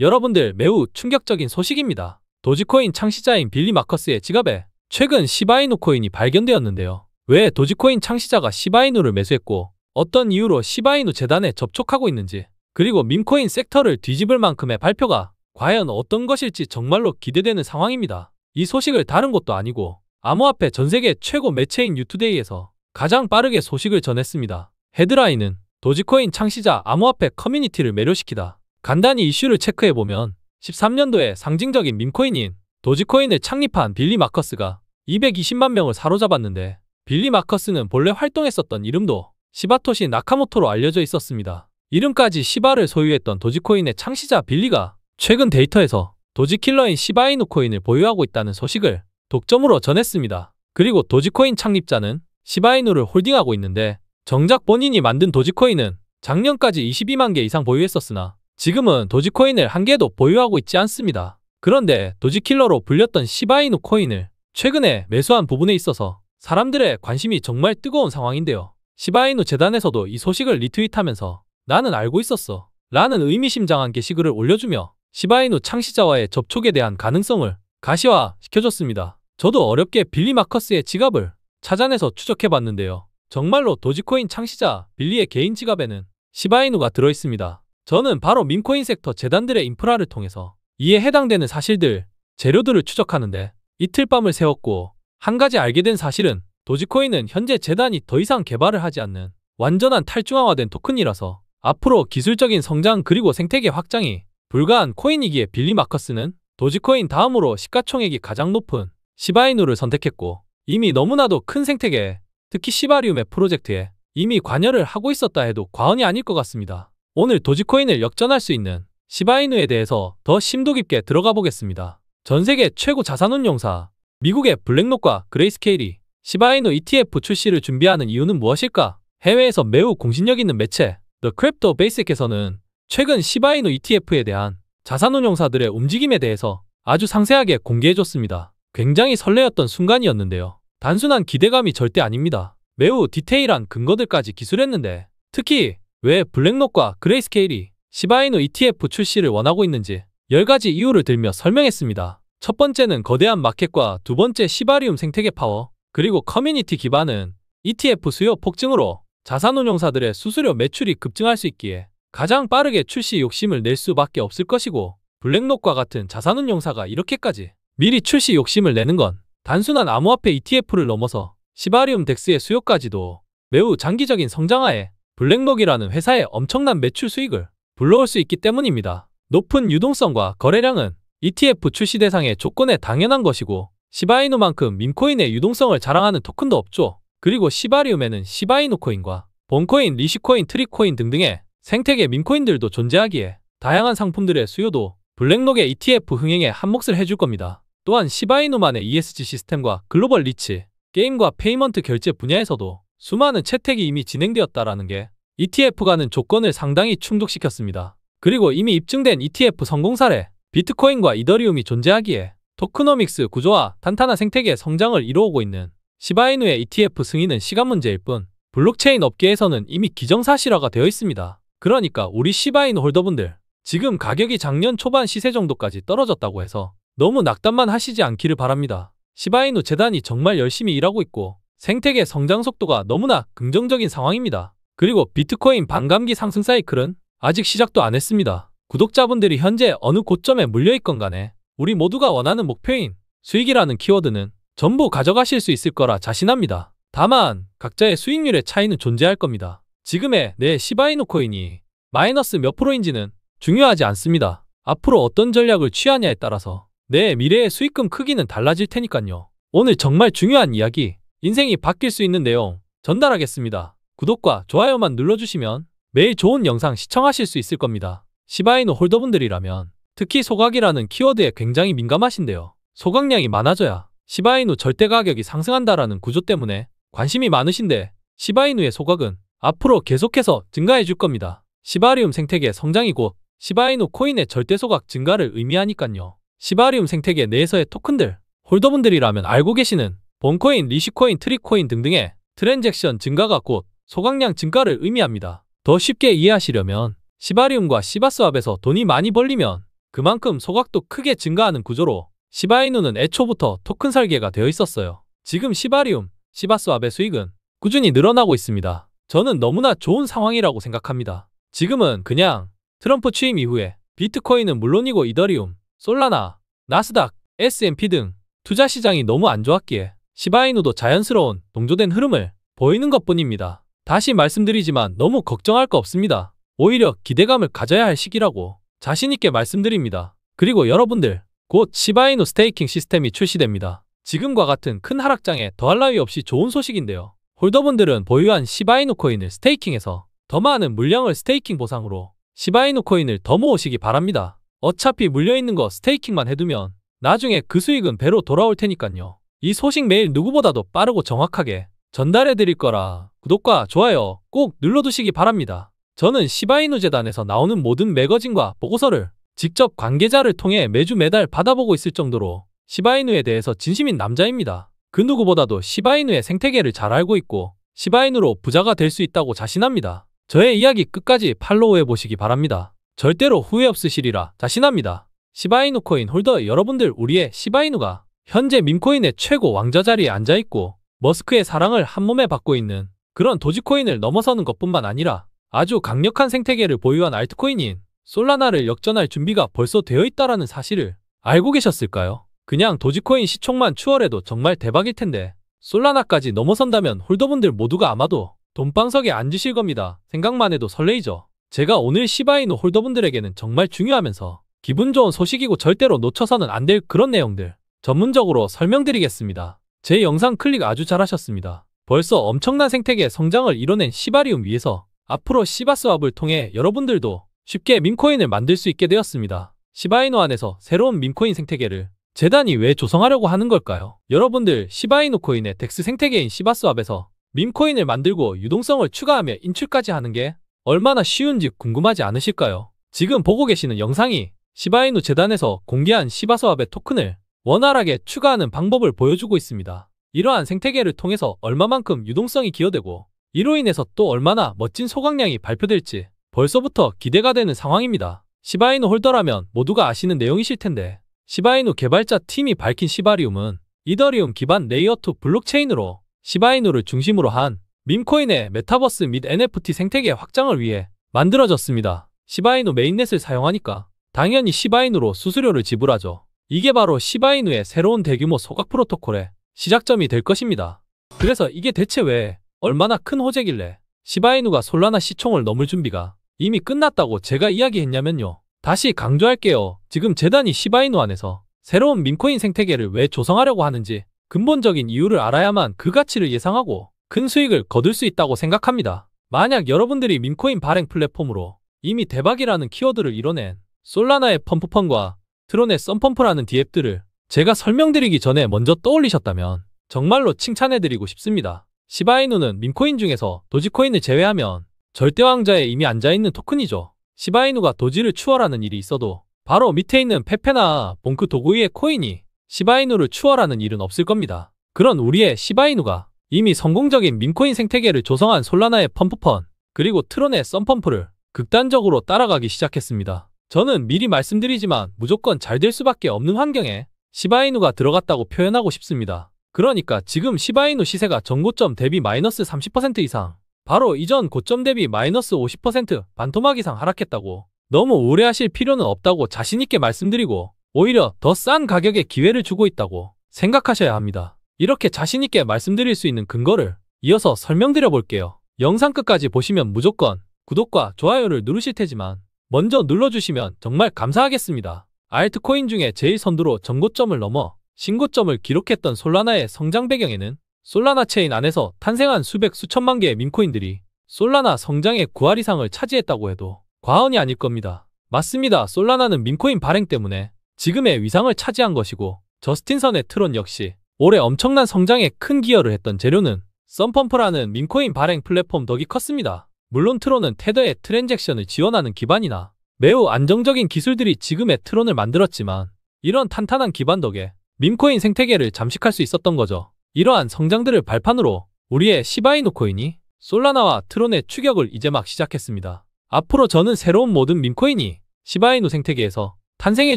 여러분들 매우 충격적인 소식입니다. 도지코인 창시자인 빌리 마커스의 지갑에 최근 시바이누 코인이 발견되었는데요. 왜 도지코인 창시자가 시바이누를 매수했고 어떤 이유로 시바이누 재단에 접촉하고 있는지, 그리고 밈코인 섹터를 뒤집을 만큼의 발표가 과연 어떤 것일지 정말로 기대되는 상황입니다. 이 소식을 다른 곳도 아니고 암호화폐 전세계 최고 매체인 뉴투데이에서 가장 빠르게 소식을 전했습니다. 헤드라인은 도지코인 창시자 암호화폐 커뮤니티를 매료시키다. 간단히 이슈를 체크해보면 13년도에 상징적인 밈코인인 도지코인을 창립한 빌리 마커스가 220만 명을 사로잡았는데, 빌리 마커스는 본래 활동했었던 이름도 시바토시 나카모토로 알려져 있었습니다. 이름까지 시바를 소유했던 도지코인의 창시자 빌리가 최근 데이터에서 도지킬러인 시바이누 코인을 보유하고 있다는 소식을 독점으로 전했습니다. 그리고 도지코인 창립자는 시바이누를 홀딩하고 있는데, 정작 본인이 만든 도지코인은 작년까지 22만 개 이상 보유했었으나 지금은 도지코인을 한 개도 보유하고 있지 않습니다. 그런데 도지킬러로 불렸던 시바이누 코인을 최근에 매수한 부분에 있어서 사람들의 관심이 정말 뜨거운 상황인데요. 시바이누 재단에서도 이 소식을 리트윗하면서 "나는 알고 있었어" 라는 의미심장한 게시글을 올려주며 시바이누 창시자와의 접촉에 대한 가능성을 가시화시켜줬습니다. 저도 어렵게 빌리 마커스의 지갑을 찾아내서 추적해봤는데요. 정말로 도지코인 창시자 빌리의 개인 지갑에는 시바이누가 들어있습니다. 저는 바로 밈코인 섹터 재단들의 인프라를 통해서 이에 해당되는 사실들, 재료들을 추적하는데 이틀 밤을 새웠고, 한 가지 알게 된 사실은 도지코인은 현재 재단이 더 이상 개발을 하지 않는 완전한 탈중앙화된 토큰이라서 앞으로 기술적인 성장 그리고 생태계 확장이 불가한 코인이기에 빌리 마커스는 도지코인 다음으로 시가총액이 가장 높은 시바이누를 선택했고, 이미 너무나도 큰 생태계, 특히 시바리움의 프로젝트에 이미 관여를 하고 있었다 해도 과언이 아닐 것 같습니다. 오늘 도지코인을 역전할 수 있는 시바이누에 대해서 더 심도 깊게 들어가 보겠습니다. 전세계 최고 자산운용사 미국의 블랙록과 그레이스케일이 시바이누 ETF 출시를 준비하는 이유는 무엇일까? 해외에서 매우 공신력 있는 매체 The Crypto Basic에서는 최근 시바이누 ETF에 대한 자산운용사들의 움직임에 대해서 아주 상세하게 공개해줬습니다. 굉장히 설레었던 순간이었는데요. 단순한 기대감이 절대 아닙니다. 매우 디테일한 근거들까지 기술했는데, 특히 왜 블랙록과 그레이스케일이 시바이누 ETF 출시를 원하고 있는지 10가지 이유를 들며 설명했습니다. 첫 번째는 거대한 마켓과 두 번째 시바리움 생태계 파워, 그리고 커뮤니티 기반은 ETF 수요 폭증으로 자산운용사들의 수수료 매출이 급증할 수 있기에 가장 빠르게 출시 욕심을 낼 수밖에 없을 것이고, 블랙록과 같은 자산운용사가 이렇게까지 미리 출시 욕심을 내는 건 단순한 암호화폐 ETF를 넘어서 시바리움 덱스의 수요까지도 매우 장기적인 성장하에 블랙록이라는 회사의 엄청난 매출 수익을 불러올 수 있기 때문입니다. 높은 유동성과 거래량은 ETF 출시 대상의 조건에 당연한 것이고, 시바이누만큼 밈코인의 유동성을 자랑하는 토큰도 없죠. 그리고 시바리움에는 시바이누 코인과 본코인, 리시코인, 트리코인 등등의 생태계 밈코인들도 존재하기에 다양한 상품들의 수요도 블랙록의 ETF 흥행에 한몫을 해줄 겁니다. 또한 시바이누만의 ESG 시스템과 글로벌 리치, 게임과 페이먼트 결제 분야에서도 수많은 채택이 이미 진행되었다라는 게 ETF가는 조건을 상당히 충족시켰습니다. 그리고 이미 입증된 ETF 성공 사례, 비트코인과 이더리움이 존재하기에 토크노믹스 구조와 탄탄한 생태계 성장을 이루어오고 있는 시바이누의 ETF 승인은 시간 문제일 뿐, 블록체인 업계에서는 이미 기정사실화가 되어 있습니다. 그러니까 우리 시바이누 홀더분들, 지금 가격이 작년 초반 시세 정도까지 떨어졌다고 해서 너무 낙담만 하시지 않기를 바랍니다. 시바이누 재단이 정말 열심히 일하고 있고 생태계 성장 속도가 너무나 긍정적인 상황입니다. 그리고 비트코인 반감기 상승 사이클은 아직 시작도 안 했습니다. 구독자분들이 현재 어느 고점에 물려있건 간에 우리 모두가 원하는 목표인 수익이라는 키워드는 전부 가져가실 수 있을 거라 자신합니다. 다만 각자의 수익률의 차이는 존재할 겁니다. 지금의 내 시바이누 코인이 마이너스 몇 프로인지는 중요하지 않습니다. 앞으로 어떤 전략을 취하냐에 따라서 내 미래의 수익금 크기는 달라질 테니까요. 오늘 정말 중요한 이야기, 인생이 바뀔 수 있는 내용 전달하겠습니다. 구독과 좋아요만 눌러주시면 매일 좋은 영상 시청하실 수 있을 겁니다. 시바이누 홀더분들이라면 특히 소각이라는 키워드에 굉장히 민감하신데요. 소각량이 많아져야 시바이누 절대 가격이 상승한다라는 구조 때문에 관심이 많으신데, 시바이누의 소각은 앞으로 계속해서 증가해 줄 겁니다. 시바리움 생태계 성장이 곧 시바이누 코인의 절대 소각 증가를 의미하니깐요. 시바리움 생태계 내에서의 토큰들, 홀더분들이라면 알고 계시는 본코인, 리시코인, 트리코인 등등의 트랜잭션 증가가 곧 소각량 증가를 의미합니다. 더 쉽게 이해하시려면 시바리움과 시바스왑에서 돈이 많이 벌리면 그만큼 소각도 크게 증가하는 구조로 시바이누는 애초부터 토큰 설계가 되어 있었어요. 지금 시바리움, 시바스왑의 수익은 꾸준히 늘어나고 있습니다. 저는 너무나 좋은 상황이라고 생각합니다. 지금은 그냥 트럼프 취임 이후에 비트코인은 물론이고 이더리움, 솔라나, 나스닥, S&P 등 투자 시장이 너무 안 좋았기에 시바이누도 자연스러운 동조된 흐름을 보이는 것뿐입니다. 다시 말씀드리지만 너무 걱정할 거 없습니다. 오히려 기대감을 가져야 할 시기라고 자신있게 말씀드립니다. 그리고 여러분들, 곧 시바이누 스테이킹 시스템이 출시됩니다. 지금과 같은 큰 하락장에 더할 나위 없이 좋은 소식인데요. 홀더분들은 보유한 시바이누 코인을 스테이킹해서 더 많은 물량을 스테이킹 보상으로 시바이누 코인을 더 모으시기 바랍니다. 어차피 물려있는 거 스테이킹만 해두면 나중에 그 수익은 배로 돌아올 테니까요. 이 소식 매일 누구보다도 빠르고 정확하게 전달해드릴 거라 구독과 좋아요 꼭 눌러두시기 바랍니다. 저는 시바이누 재단에서 나오는 모든 매거진과 보고서를 직접 관계자를 통해 매주 매달 받아보고 있을 정도로 시바이누에 대해서 진심인 남자입니다. 그 누구보다도 시바이누의 생태계를 잘 알고 있고 시바이누로 부자가 될 수 있다고 자신합니다. 저의 이야기 끝까지 팔로우해 보시기 바랍니다. 절대로 후회 없으시리라 자신합니다. 시바이누 코인 홀더 여러분들, 우리의 시바이누가 현재 밈코인의 최고 왕자 자리에 앉아있고 머스크의 사랑을 한몸에 받고 있는 그런 도지코인을 넘어서는 것뿐만 아니라 아주 강력한 생태계를 보유한 알트코인인 솔라나를 역전할 준비가 벌써 되어 있다는 사실을 알고 계셨을까요? 그냥 도지코인 시총만 추월해도 정말 대박일 텐데 솔라나까지 넘어선다면 홀더분들 모두가 아마도 돈방석에 앉으실 겁니다. 생각만 해도 설레이죠. 제가 오늘 시바이누 홀더분들에게는 정말 중요하면서 기분 좋은 소식이고 절대로 놓쳐서는 안 될 그런 내용들 전문적으로 설명드리겠습니다. 제 영상 클릭 아주 잘하셨습니다. 벌써 엄청난 생태계 성장을 이뤄낸 시바리움 위에서 앞으로 시바스왑을 통해 여러분들도 쉽게 밈코인을 만들 수 있게 되었습니다. 시바이누 안에서 새로운 밈코인 생태계를 재단이 왜 조성하려고 하는 걸까요? 여러분들, 시바이누 코인의 덱스 생태계인 시바스왑에서 밈코인을 만들고 유동성을 추가하며 인출까지 하는 게 얼마나 쉬운지 궁금하지 않으실까요? 지금 보고 계시는 영상이 시바이누 재단에서 공개한 시바스왑의 토큰을 원활하게 추가하는 방법을 보여주고 있습니다. 이러한 생태계를 통해서 얼마만큼 유동성이 기여되고 이로 인해서 또 얼마나 멋진 소각량이 발표될지 벌써부터 기대가 되는 상황입니다. 시바이누 홀더라면 모두가 아시는 내용이실 텐데 시바이누 개발자 팀이 밝힌 시바리움은 이더리움 기반 레이어2 블록체인으로 시바이누를 중심으로 한 밈코인의 메타버스 및 NFT 생태계 확장을 위해 만들어졌습니다. 시바이누 메인넷을 사용하니까 당연히 시바이누로 수수료를 지불하죠. 이게 바로 시바이누의 새로운 대규모 소각 프로토콜의 시작점이 될 것입니다. 그래서 이게 대체 왜 얼마나 큰 호재길래 시바이누가 솔라나 시총을 넘을 준비가 이미 끝났다고 제가 이야기했냐면요. 다시 강조할게요. 지금 재단이 시바이누 안에서 새로운 밈코인 생태계를 왜 조성하려고 하는지 근본적인 이유를 알아야만 그 가치를 예상하고 큰 수익을 거둘 수 있다고 생각합니다. 만약 여러분들이 밈코인 발행 플랫폼으로 이미 대박이라는 키워드를 이뤄낸 솔라나의 펌프펀과 트론의 썬펌프라는 디앱들을 제가 설명드리기 전에 먼저 떠올리셨다면 정말로 칭찬해드리고 싶습니다. 시바이누는 밈코인 중에서 도지코인을 제외하면 절대왕자에 이미 앉아있는 토큰이죠. 시바이누가 도지를 추월하는 일이 있어도 바로 밑에 있는 페페나 봉크 도구이의 코인이 시바이누를 추월하는 일은 없을 겁니다. 그런 우리의 시바이누가 이미 성공적인 밈코인 생태계를 조성한 솔라나의 펌프펀 그리고 트론의 썬펌프를 극단적으로 따라가기 시작했습니다. 저는 미리 말씀드리지만 무조건 잘 될 수밖에 없는 환경에 시바이누가 들어갔다고 표현하고 싶습니다. 그러니까 지금 시바이누 시세가 전고점 대비 마이너스 30% 이상, 바로 이전 고점 대비 마이너스 50% 반토막 이상 하락했다고 너무 우려하실 필요는 없다고 자신있게 말씀드리고 오히려 더 싼 가격에 기회를 주고 있다고 생각하셔야 합니다. 이렇게 자신있게 말씀드릴 수 있는 근거를 이어서 설명드려 볼게요. 영상 끝까지 보시면 무조건 구독과 좋아요를 누르실 테지만 먼저 눌러주시면 정말 감사하겠습니다. 알트코인 중에 제일 선두로 전고점을 넘어 신고점을 기록했던 솔라나의 성장 배경에는 솔라나 체인 안에서 탄생한 수백 수천만 개의 밈코인들이 솔라나 성장의 9할 이상을 차지했다고 해도 과언이 아닐 겁니다. 맞습니다. 솔라나는 밈코인 발행 때문에 지금의 위상을 차지한 것이고 저스틴 선의 트론 역시 올해 엄청난 성장에 큰 기여를 했던 재료는 썬펌프라는 밈코인 발행 플랫폼 덕이 컸습니다. 물론 트론은 테더의 트랜잭션을 지원하는 기반이나 매우 안정적인 기술들이 지금의 트론을 만들었지만 이런 탄탄한 기반 덕에 밈코인 생태계를 잠식할 수 있었던 거죠. 이러한 성장들을 발판으로 우리의 시바이누 코인이 솔라나와 트론의 추격을 이제 막 시작했습니다. 앞으로 저는 새로운 모든 밈코인이 시바이누 생태계에서 탄생해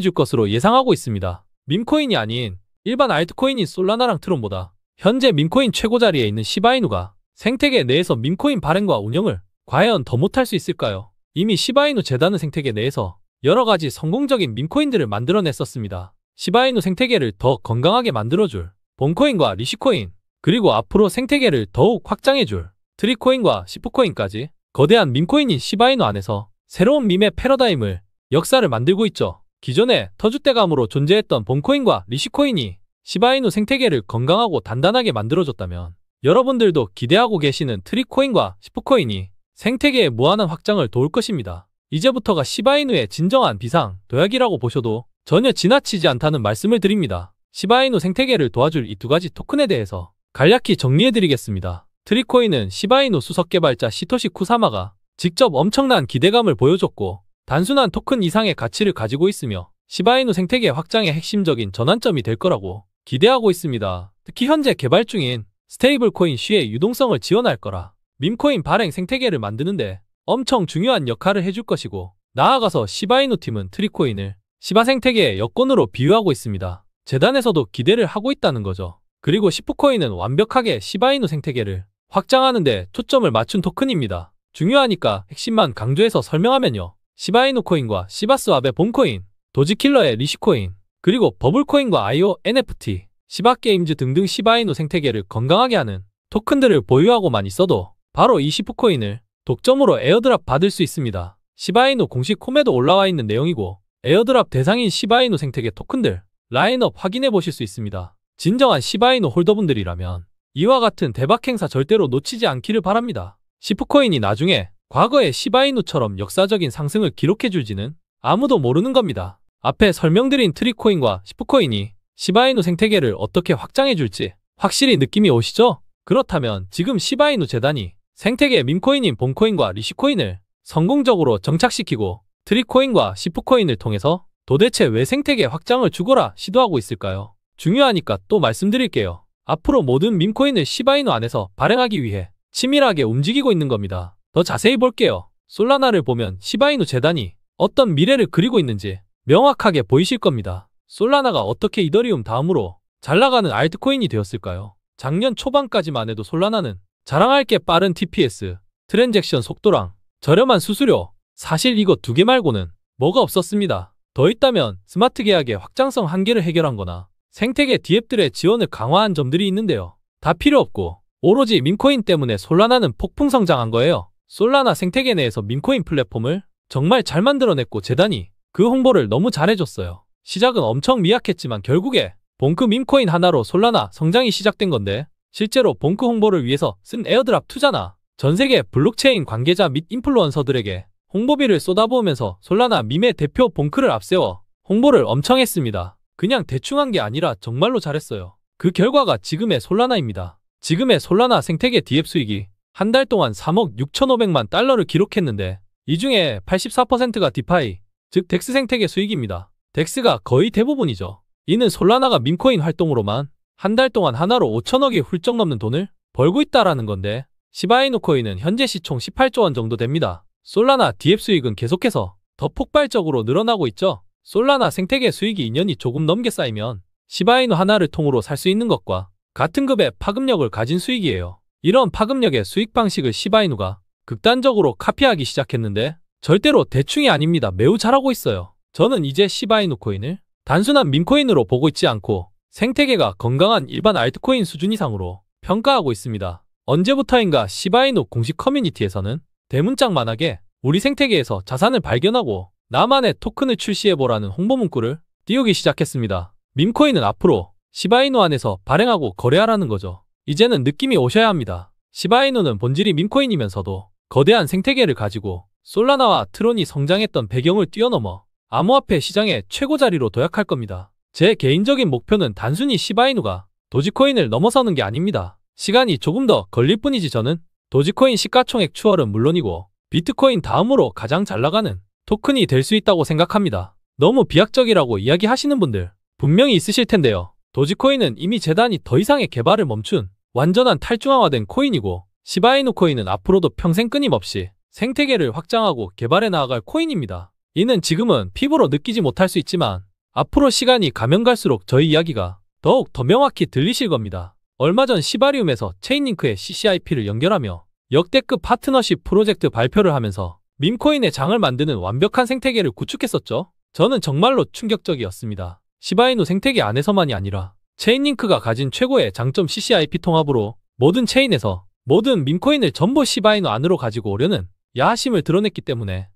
줄 것으로 예상하고 있습니다. 밈코인이 아닌 일반 알트코인인 솔라나랑 트론보다 현재 밈코인 최고 자리에 있는 시바이누가 생태계 내에서 밈코인 발행과 운영을 과연 더 못할 수 있을까요? 이미 시바이누 재단은 생태계 내에서 여러 가지 성공적인 밈코인들을 만들어냈었습니다. 시바이누 생태계를 더 건강하게 만들어줄 본코인과 리시코인, 그리고 앞으로 생태계를 더욱 확장해줄 트리코인과 시프코인까지 거대한 밈코인인 시바이누 안에서 새로운 밈의 패러다임을 역사를 만들고 있죠. 기존에 터줏대감으로 존재했던 본코인과 리시코인이 시바이누 생태계를 건강하고 단단하게 만들어줬다면 여러분들도 기대하고 계시는 트리코인과 시프코인이 생태계의 무한한 확장을 도울 것입니다. 이제부터가 시바이누의 진정한 비상, 도약이라고 보셔도 전혀 지나치지 않다는 말씀을 드립니다. 시바이누 생태계를 도와줄 이 두 가지 토큰에 대해서 간략히 정리해드리겠습니다. 트리코인은 시바이누 수석 개발자 시토시 쿠사마가 직접 엄청난 기대감을 보여줬고 단순한 토큰 이상의 가치를 가지고 있으며 시바이누 생태계 확장의 핵심적인 전환점이 될 거라고 기대하고 있습니다. 특히 현재 개발 중인 스테이블 코인 쉬의 유동성을 지원할 거라 밈코인 발행 생태계를 만드는데 엄청 중요한 역할을 해줄 것이고, 나아가서 시바이누 팀은 트리코인을 시바 생태계의 여권으로 비유하고 있습니다. 재단에서도 기대를 하고 있다는 거죠. 그리고 시프코인은 완벽하게 시바이누 생태계를 확장하는데 초점을 맞춘 토큰입니다. 중요하니까 핵심만 강조해서 설명하면요. 시바이누 코인과 시바스왑의 본코인, 도지킬러의 리시코인, 그리고 버블코인과 IO, NFT, 시바게임즈 등등 시바이누 생태계를 건강하게 하는 토큰들을 보유하고만 있어도 바로 이 시프코인을 독점으로 에어드랍 받을 수 있습니다. 시바이누 공식 홈에도 올라와 있는 내용이고 에어드랍 대상인 시바이누 생태계 토큰들 라인업 확인해 보실 수 있습니다. 진정한 시바이누 홀더분들이라면 이와 같은 대박 행사 절대로 놓치지 않기를 바랍니다. 시프코인이 나중에 과거의 시바이누처럼 역사적인 상승을 기록해줄지는 아무도 모르는 겁니다. 앞에 설명드린 트리코인과 시프코인이 시바이누 생태계를 어떻게 확장해줄지 확실히 느낌이 오시죠? 그렇다면 지금 시바이누 재단이 생태계 밈코인인 본코인과 리시코인을 성공적으로 정착시키고 트리코인과 시프코인을 통해서 도대체 왜 생태계 확장을 죽어라 시도하고 있을까요? 중요하니까 또 말씀드릴게요. 앞으로 모든 밈코인을 시바이누 안에서 발행하기 위해 치밀하게 움직이고 있는 겁니다. 더 자세히 볼게요. 솔라나를 보면 시바이누 재단이 어떤 미래를 그리고 있는지 명확하게 보이실 겁니다. 솔라나가 어떻게 이더리움 다음으로 잘나가는 알트코인이 되었을까요? 작년 초반까지만 해도 솔라나는 자랑할 게 빠른 TPS, 트랜잭션 속도랑 저렴한 수수료, 사실 이거 두 개 말고는 뭐가 없었습니다. 더 있다면 스마트 계약의 확장성 한계를 해결한 거나 생태계 디앱들의 지원을 강화한 점들이 있는데요. 다 필요 없고 오로지 밈코인 때문에 솔라나는 폭풍 성장한 거예요. 솔라나 생태계 내에서 밈코인 플랫폼을 정말 잘 만들어냈고 재단이 그 홍보를 너무 잘해줬어요. 시작은 엄청 미약했지만 결국에 본크 밈코인 하나로 솔라나 성장이 시작된 건데 실제로 본크 홍보를 위해서 쓴 에어드랍 투자나 전세계 블록체인 관계자 및 인플루언서들에게 홍보비를 쏟아부으면서 솔라나 밈의 대표 본크를 앞세워 홍보를 엄청 했습니다. 그냥 대충 한 게 아니라 정말로 잘했어요. 그 결과가 지금의 솔라나입니다. 지금의 솔라나 생태계 디앱 수익이 한 달 동안 3억 6,500만 달러를 기록했는데 이 중에 84%가 디파이, 즉 덱스 생태계 수익입니다. 덱스가 거의 대부분이죠. 이는 솔라나가 밈코인 활동으로만 한 달 동안 하나로 5천억이 훌쩍 넘는 돈을 벌고 있다라는 건데 시바이누 코인은 현재 시총 18조 원 정도 됩니다. 솔라나 디앱 수익은 계속해서 더 폭발적으로 늘어나고 있죠. 솔라나 생태계 수익이 2년이 조금 넘게 쌓이면 시바이누 하나를 통으로 살 수 있는 것과 같은 급의 파급력을 가진 수익이에요. 이런 파급력의 수익 방식을 시바이누가 극단적으로 카피하기 시작했는데 절대로 대충이 아닙니다. 매우 잘하고 있어요. 저는 이제 시바이누 코인을 단순한 밈코인으로 보고 있지 않고 생태계가 건강한 일반 알트코인 수준 이상으로 평가하고 있습니다. 언제부터인가 시바이누 공식 커뮤니티에서는 대문짝만하게 우리 생태계에서 자산을 발견하고 나만의 토큰을 출시해보라는 홍보 문구를 띄우기 시작했습니다. 밈코인은 앞으로 시바이누 안에서 발행하고 거래하라는 거죠. 이제는 느낌이 오셔야 합니다. 시바이누는 본질이 밈코인이면서도 거대한 생태계를 가지고 솔라나와 트론이 성장했던 배경을 뛰어넘어 암호화폐 시장의 최고 자리로 도약할 겁니다. 제 개인적인 목표는 단순히 시바이누가 도지코인을 넘어서는 게 아닙니다. 시간이 조금 더 걸릴 뿐이지 저는 도지코인 시가총액 추월은 물론이고 비트코인 다음으로 가장 잘 나가는 토큰이 될 수 있다고 생각합니다. 너무 비약적이라고 이야기하시는 분들 분명히 있으실 텐데요. 도지코인은 이미 재단이 더 이상의 개발을 멈춘 완전한 탈중앙화된 코인이고 시바이누 코인은 앞으로도 평생 끊임없이 생태계를 확장하고 개발해 나아갈 코인입니다. 이는 지금은 피부로 느끼지 못할 수 있지만 앞으로 시간이 가면 갈수록 저희 이야기가 더욱 더 명확히 들리실 겁니다. 얼마 전 시바리움에서 체인링크에 CCIP를 연결하며 역대급 파트너십 프로젝트 발표를 하면서 밈코인의 장을 만드는 완벽한 생태계를 구축했었죠. 저는 정말로 충격적이었습니다. 시바이누 생태계 안에서만이 아니라 체인링크가 가진 최고의 장점 CCIP 통합으로 모든 체인에서 모든 밈코인을 전부 시바이누 안으로 가지고 오려는 야심을 드러냈기 때문에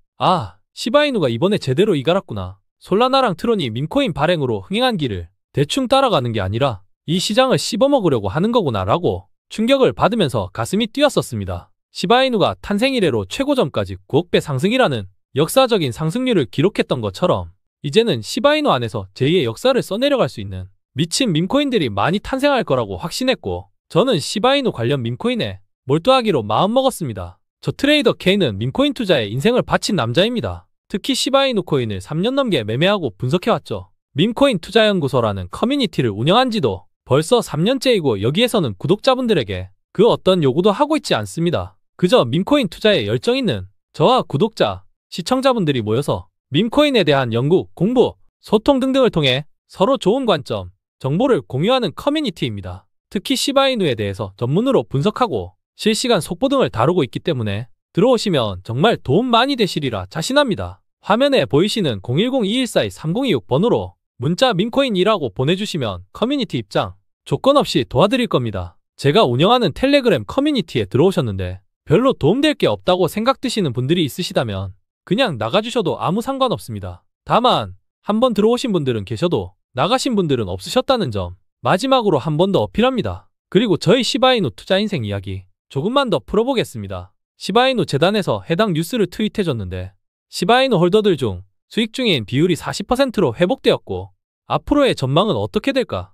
시바이누가 이번에 제대로 이갈았구나. 솔라나랑 트론이 밈코인 발행으로 흥행한 길을 대충 따라가는 게 아니라 이 시장을 씹어먹으려고 하는 거구나 라고 충격을 받으면서 가슴이 뛰었었습니다. 시바이누가 탄생 이래로 최고점까지 9억 배 상승이라는 역사적인 상승률을 기록했던 것처럼 이제는 시바이누 안에서 제2의 역사를 써내려갈 수 있는 미친 밈코인들이 많이 탄생할 거라고 확신했고 저는 시바이누 관련 밈코인에 몰두하기로 마음먹었습니다. 저 트레이더 K는 밈코인 투자에 인생을 바친 남자입니다. 특히 시바이누 코인을 3년 넘게 매매하고 분석해왔죠. 밈코인 투자연구소라는 커뮤니티를 운영한 지도 벌써 3년째이고 여기에서는 구독자분들에게 그 어떤 요구도 하고 있지 않습니다. 그저 밈코인 투자에 열정 있는 저와 구독자, 시청자분들이 모여서 밈코인에 대한 연구, 공부, 소통 등등을 통해 서로 좋은 관점, 정보를 공유하는 커뮤니티입니다. 특히 시바이누에 대해서 전문으로 분석하고 실시간 속보 등을 다루고 있기 때문에 들어오시면 정말 도움 많이 되시리라 자신합니다. 화면에 보이시는 010-2142-3026 번호로 문자 밈코인이라고 보내주시면 커뮤니티 입장 조건 없이 도와드릴 겁니다. 제가 운영하는 텔레그램 커뮤니티에 들어오셨는데 별로 도움될 게 없다고 생각드시는 분들이 있으시다면 그냥 나가주셔도 아무 상관없습니다. 다만 한번 들어오신 분들은 계셔도 나가신 분들은 없으셨다는 점 마지막으로 한 번 더 어필합니다. 그리고 저희 시바이누 투자 인생 이야기 조금만 더 풀어보겠습니다. 시바이누 재단에서 해당 뉴스를 트윗해줬는데 시바이누 홀더들 중 수익 중인 비율이 40%로 회복되었고 앞으로의 전망은 어떻게 될까?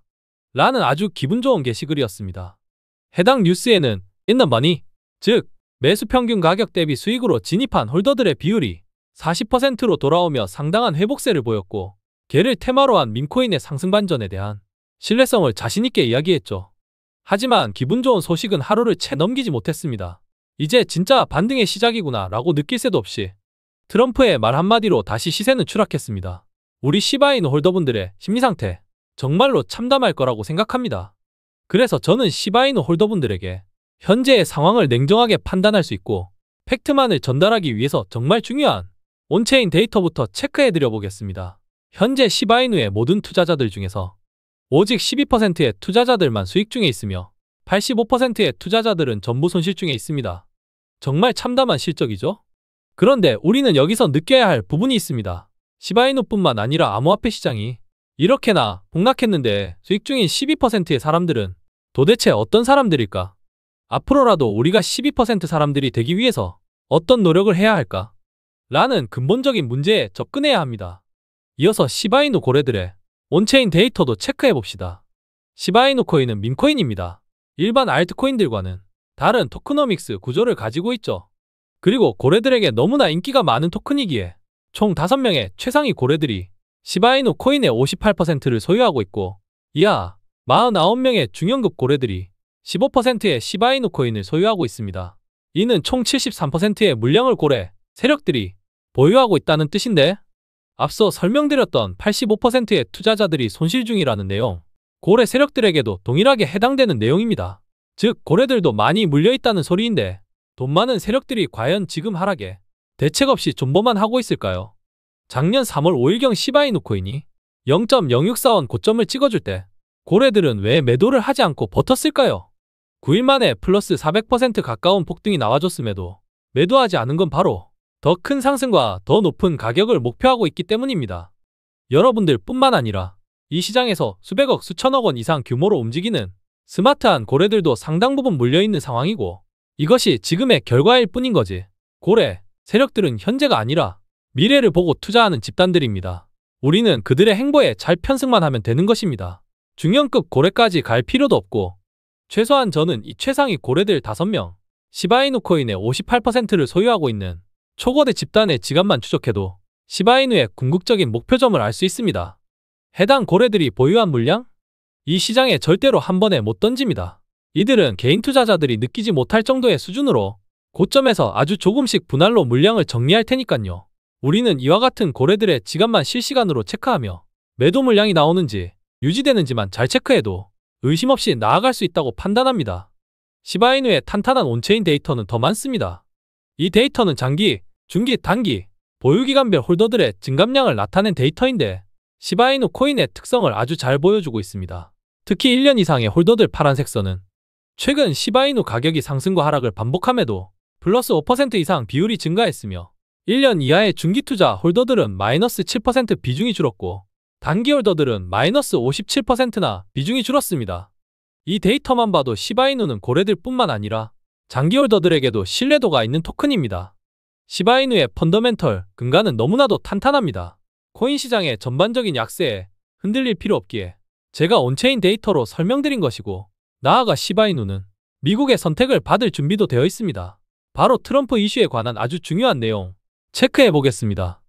라는 아주 기분 좋은 게시글이었습니다. 해당 뉴스에는 in the money, 즉 매수 평균 가격 대비 수익으로 진입한 홀더들의 비율이 40%로 돌아오며 상당한 회복세를 보였고 걔를 테마로 한 밈코인의 상승 반전에 대한 신뢰성을 자신있게 이야기했죠. 하지만 기분 좋은 소식은 하루를 채 넘기지 못했습니다. 이제 진짜 반등의 시작이구나 라고 느낄 새도 없이 트럼프의 말 한마디로 다시 시세는 추락했습니다. 우리 시바이누 홀더분들의 심리상태 정말로 참담할 거라고 생각합니다. 그래서 저는 시바이누 홀더분들에게 현재의 상황을 냉정하게 판단할 수 있고 팩트만을 전달하기 위해서 정말 중요한 온체인 데이터부터 체크해드려 보겠습니다. 현재 시바이누의 모든 투자자들 중에서 오직 12%의 투자자들만 수익 중에 있으며 85%의 투자자들은 전부 손실 중에 있습니다. 정말 참담한 실적이죠? 그런데 우리는 여기서 느껴야 할 부분이 있습니다. 시바이누뿐만 아니라 암호화폐 시장이 이렇게나 폭락했는데 수익 중인 12%의 사람들은 도대체 어떤 사람들일까? 앞으로라도 우리가 12% 사람들이 되기 위해서 어떤 노력을 해야 할까? 라는 근본적인 문제에 접근해야 합니다. 이어서 시바이누 고래들의 온체인 데이터도 체크해봅시다. 시바이누 코인은 밈코인입니다. 일반 알트코인들과는 다른 토크노믹스 구조를 가지고 있죠. 그리고 고래들에게 너무나 인기가 많은 토큰이기에 총 5명의 최상위 고래들이 시바이누 코인의 58%를 소유하고 있고 이하 49명의 중형급 고래들이 15%의 시바이누 코인을 소유하고 있습니다. 이는 총 73%의 물량을 고래 세력들이 보유하고 있다는 뜻인데 앞서 설명드렸던 85%의 투자자들이 손실 중이라는 내용, 고래 세력들에게도 동일하게 해당되는 내용입니다. 즉 고래들도 많이 물려있다는 소리인데 돈 많은 세력들이 과연 지금 하락에 대책 없이 존버만 하고 있을까요? 작년 3월 5일경 시바이누 코인이 0.064원 고점을 찍어줄 때 고래들은 왜 매도를 하지 않고 버텼을까요? 9일 만에 플러스 400% 가까운 폭등이 나와줬음에도 매도하지 않은 건 바로 더 큰 상승과 더 높은 가격을 목표하고 있기 때문입니다. 여러분들 뿐만 아니라 이 시장에서 수백억 수천억 원 이상 규모로 움직이는 스마트한 고래들도 상당 부분 물려있는 상황이고 이것이 지금의 결과일 뿐인 거지. 고래 세력들은 현재가 아니라 미래를 보고 투자하는 집단들입니다. 우리는 그들의 행보에 잘 편승만 하면 되는 것입니다. 중형급 고래까지 갈 필요도 없고 최소한 저는 이 최상위 고래들 5명, 시바이누 코인의 58%를 소유하고 있는 초거대 집단의 지갑만 추적해도 시바이누의 궁극적인 목표점을 알 수 있습니다. 해당 고래들이 보유한 물량? 이 시장에 절대로 한 번에 못 던집니다. 이들은 개인 투자자들이 느끼지 못할 정도의 수준으로 고점에서 아주 조금씩 분할로 물량을 정리할 테니깐요. 우리는 이와 같은 고래들의 지갑만 실시간으로 체크하며 매도 물량이 나오는지 유지되는지만 잘 체크해도 의심 없이 나아갈 수 있다고 판단합니다. 시바이누의 탄탄한 온체인 데이터는 더 많습니다. 이 데이터는 장기, 중기, 단기, 보유기간별 홀더들의 증감량을 나타낸 데이터인데 시바이누 코인의 특성을 아주 잘 보여주고 있습니다. 특히 1년 이상의 홀더들 파란색 선은 최근 시바이누 가격이 상승과 하락을 반복함에도 플러스 5% 이상 비율이 증가했으며 1년 이하의 중기투자 홀더들은 마이너스 7% 비중이 줄었고 단기 홀더들은 마이너스 57%나 비중이 줄었습니다. 이 데이터만 봐도 시바이누는 고래들 뿐만 아니라 장기 홀더들에게도 신뢰도가 있는 토큰입니다. 시바이누의 펀더멘털 근간은 너무나도 탄탄합니다. 코인 시장의 전반적인 약세에 흔들릴 필요 없기에 제가 온체인 데이터로 설명드린 것이고 나아가 시바이누는 미국의 선택을 받을 준비도 되어 있습니다. 바로 트럼프 이슈에 관한 아주 중요한 내용 체크해 보겠습니다.